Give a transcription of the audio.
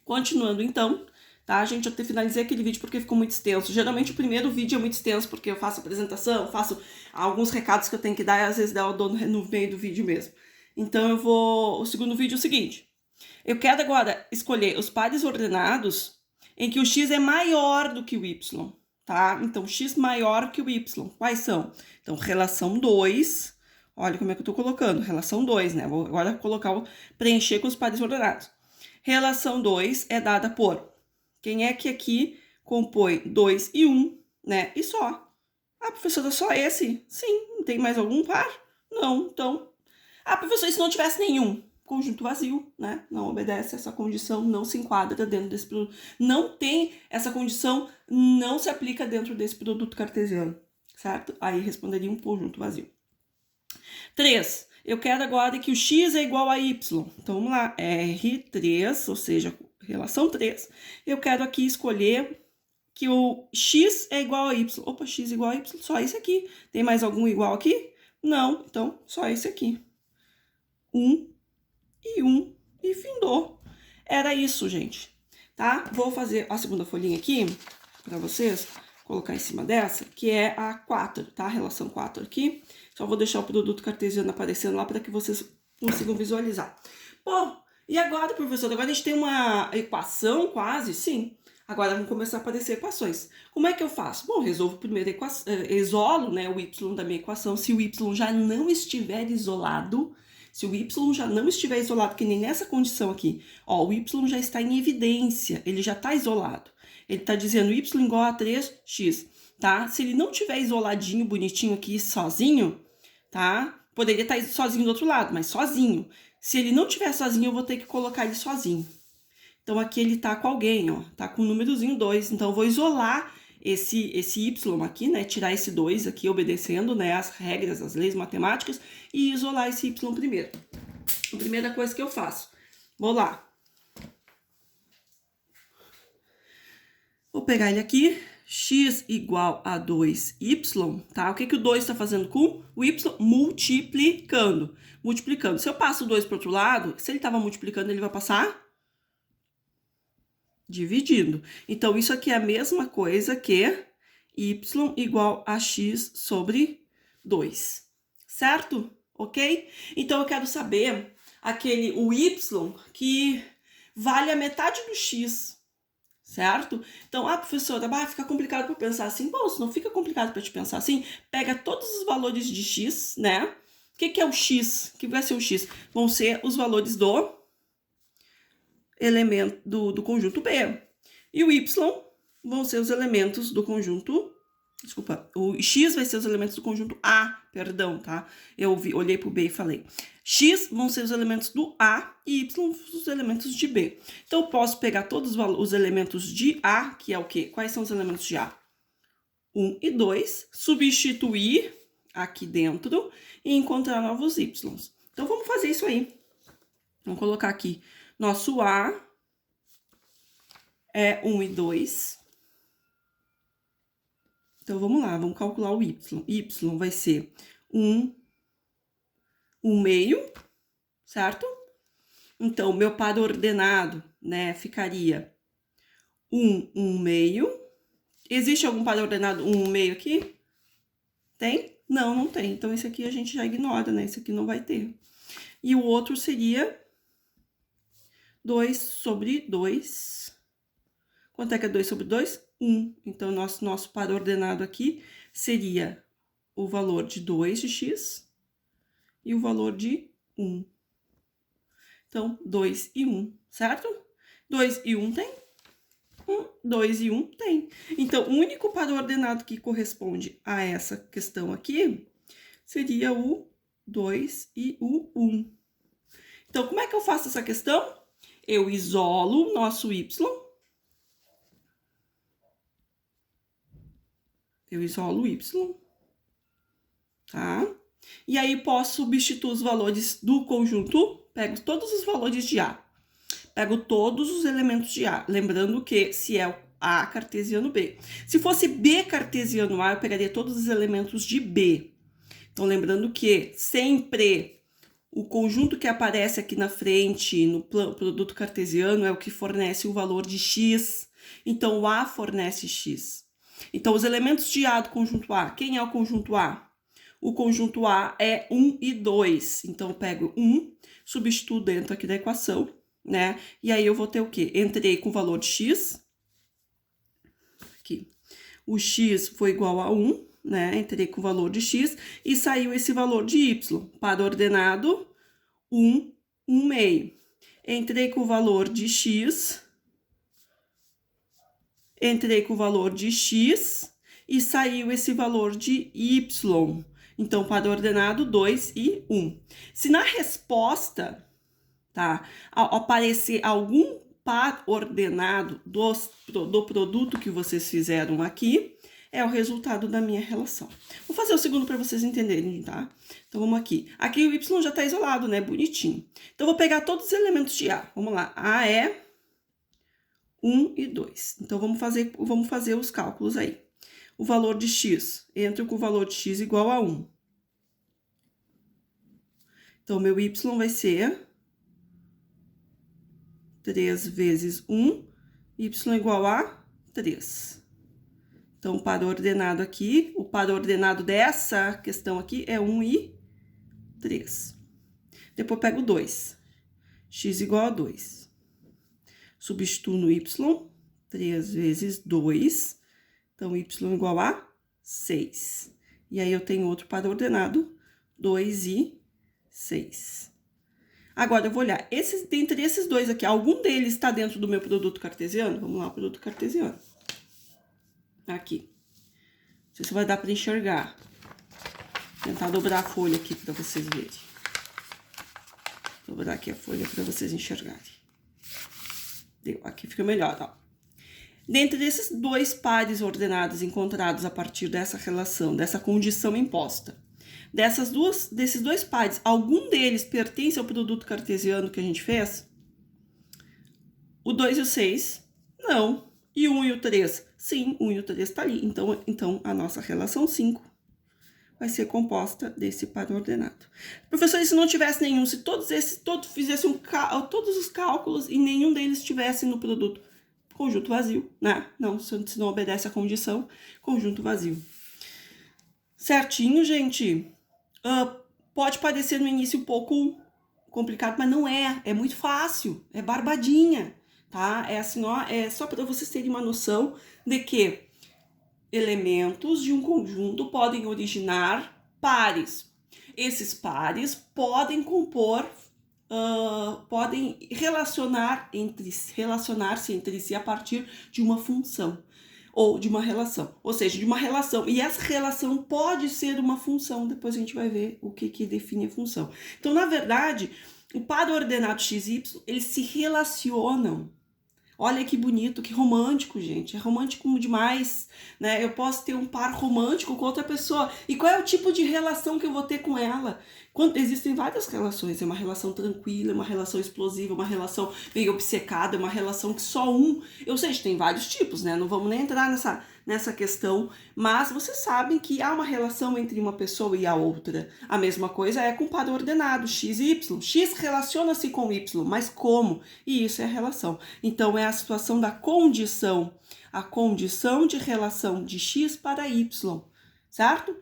Continuando então, tá, gente? Eu até finalizei aquele vídeo porque ficou muito extenso. Geralmente o primeiro vídeo é muito extenso porque eu faço apresentação, faço alguns recados que eu tenho que dar e às vezes eu dou no meio do vídeo mesmo. Então eu vou... O segundo vídeo é o seguinte. Eu quero agora escolher os pares ordenados em que o x é maior do que o y, tá? Então, x maior que o y. Quais são? Então, relação 2. Olha como é que eu tô colocando. Relação 2, né? Vou agora colocar, preencher com os pares ordenados. Relação 2 é dada por... Quem é que aqui compõe 2 e 1, né? E só. Ah, professora, só esse? Sim. Não tem mais algum par? Não. Então... Ah, professor, e se não tivesse nenhum? Conjunto vazio, né? Não obedece essa condição, não se enquadra dentro desse produto. Não tem essa condição, não se aplica dentro desse produto cartesiano, certo? Aí responderia um conjunto vazio. 3. Eu quero agora que o x é igual a y. Então, vamos lá. R3, ou seja, relação 3. Eu quero aqui escolher que o x é igual a y. Opa, x igual a y, só esse aqui. Tem mais algum igual aqui? Não, então só esse aqui. 1 e findou. Era isso, gente, tá? Vou fazer a segunda folhinha aqui para vocês, colocar em cima dessa, que é a 4, tá? Relação 4 aqui. Só vou deixar o produto cartesiano aparecendo lá para que vocês consigam visualizar. Bom, e agora, professor? Agora a gente tem uma equação quase, sim. Agora vão começar a aparecer equações. Como é que eu faço? Bom, resolvo primeiro a equação, isolo, né, o y da minha equação. Se o y já não estiver isolado, se o y já não estiver isolado, que nem nessa condição aqui, ó, o y já está em evidência, ele já está isolado. Ele está dizendo y igual a 3x, tá? Se ele não tiver isoladinho, bonitinho aqui, sozinho, tá? Poderia estar sozinho do outro lado, mas sozinho. Se ele não tiver sozinho, eu vou ter que colocar ele sozinho. Então, aqui ele tá com alguém, ó, tá com o númerozinho 2. Então, eu vou isolar esse y aqui, né, tirar esse 2 aqui, obedecendo, né, as regras, as leis matemáticas, e isolar esse y primeiro. A primeira coisa que eu faço, vou lá. Vou pegar ele aqui, x igual a 2y, tá? O que que o 2 está fazendo com o y? Multiplicando. Multiplicando. Se eu passo o 2 para o outro lado, se ele estava multiplicando, ele vai passar dividindo. Então, isso aqui é a mesma coisa que y igual a x sobre 2, certo? Ok? Então, eu quero saber o y que vale a metade do x, certo? Então, professora, fica complicado para pensar assim. Bom, se não fica complicado para te pensar assim, pega todos os valores de x, né? O que é o x? O que vai ser o x? Vão ser os valores do elemento do conjunto B. E o y vão ser os elementos do conjunto... Desculpa, o x vai ser os elementos do conjunto A, perdão, tá? Eu olhei pro B e falei. X vão ser os elementos do A e y os elementos de B. Então, eu posso pegar todos os elementos de A, que é o quê? Quais são os elementos de A? 1 e 2, substituir aqui dentro e encontrar novos y. Então, vamos fazer isso aí. Vamos colocar aqui. Nosso A é 1 e 2. Então, vamos lá, vamos calcular o y. Y vai ser 1 meio, certo? Então, meu par ordenado, né, ficaria 1 meio. Existe algum par ordenado 1 meio aqui? Tem? Não, não tem. Então, esse aqui a gente já ignora, né? Esse aqui não vai ter. E o outro seria 2 sobre 2. Quanto é que é 2 sobre 2? 1. Então, nosso par ordenado aqui seria o valor de 2 de x e o valor de 1. Então, 2 e 1, certo? 2 e 1 tem? 2 e 1 tem. Então, o único par ordenado que corresponde a essa questão aqui seria o 2 e o 1. Então, como é que eu faço essa questão? Eu isolo o nosso y. Eu isolo o y, tá? E aí, posso substituir os valores do conjunto, pego todos os valores de A. Pego todos os elementos de A, lembrando que se é A cartesiano B. Se fosse B cartesiano A, eu pegaria todos os elementos de B. Então, lembrando que sempre O conjunto que aparece aqui na frente, no produto cartesiano, é o que fornece o valor de x. Então, o A fornece x. Então, os elementos de A do conjunto A. Quem é o conjunto A? O conjunto A é 1 e 2. Então, eu pego 1, substituo dentro aqui da equação, né? E aí, eu vou ter o quê? Entrei com o valor de x. Aqui. O x foi igual a 1, né? Entrei com o valor de x e saiu esse valor de y. Para ordenado, 1, 1 meio. Entrei com o valor de x. Entrei com o valor de x e saiu esse valor de y. Então, para ordenado, 2 e 1. Se na resposta, tá, aparecer algum par ordenado do produto que vocês fizeram aqui, é o resultado da minha relação. Vou fazer o segundo para vocês entenderem, tá? Então, vamos aqui. Aqui o y já está isolado, né? Bonitinho. Então, vou pegar todos os elementos de A. Vamos lá. A é 1 e 2. Então, vamos fazer os cálculos aí. O valor de x, entro com o valor de x igual a 1. Então, meu y vai ser 3 vezes 1, y igual a 3. Então, o par ordenado aqui, o par ordenado dessa questão aqui é 1 e 3. Depois, pego 2. X igual a 2. Substituo no y, 3 vezes 2. Então, y igual a 6. E aí, eu tenho outro par ordenado, 2 e 6. Agora, eu vou olhar. Dentre esses dois aqui, algum deles está dentro do meu produto cartesiano? Vamos lá, produto cartesiano. Aqui. Não sei se vai dar para enxergar. Vou tentar dobrar a folha aqui para vocês verem. Dobrar aqui a folha para vocês enxergarem. Deu. Aqui fica melhor, ó. Dentre esses dois pares ordenados encontrados a partir dessa relação, dessa condição imposta, desses dois pares, algum deles pertence ao produto cartesiano que a gente fez? O 2 e o 6? Não. E o 1 e o 3? Sim, o 1 e o 3 está ali. Então, a nossa relação 5 vai ser composta desse par ordenado. Professor, e se não tivesse nenhum, se todos fizessem todos os cálculos e nenhum deles estivesse no produto? Conjunto vazio, né? Não, se não obedece à condição, conjunto vazio. Certinho, gente? Pode parecer no início um pouco complicado, mas não é. É muito fácil, é barbadinha. Tá? É assim, ó, é só para vocês terem uma noção de que elementos de um conjunto podem originar pares. Esses pares podem compor, podem relacionar-se entre si a partir de uma função ou de uma relação. Ou seja, de uma relação. E essa relação pode ser uma função. Depois a gente vai ver o que define a função. Então, na verdade, o par ordenado x e y, eles se relacionam. Olha que bonito, que romântico, gente. É romântico demais, né? Eu posso ter um par romântico com outra pessoa. E qual é o tipo de relação que eu vou ter com ela? Existem várias relações. É uma relação tranquila, uma relação explosiva, uma relação meio obcecada, uma relação que só um... Ou seja, tem vários tipos, né? Não vamos nem entrar nessa questão. Mas vocês sabem que há uma relação entre uma pessoa e a outra. A mesma coisa é com o par ordenado, x e y. X relaciona-se com y, mas como? E isso é a relação. Então, é a situação da condição. A condição de relação de x para y, certo?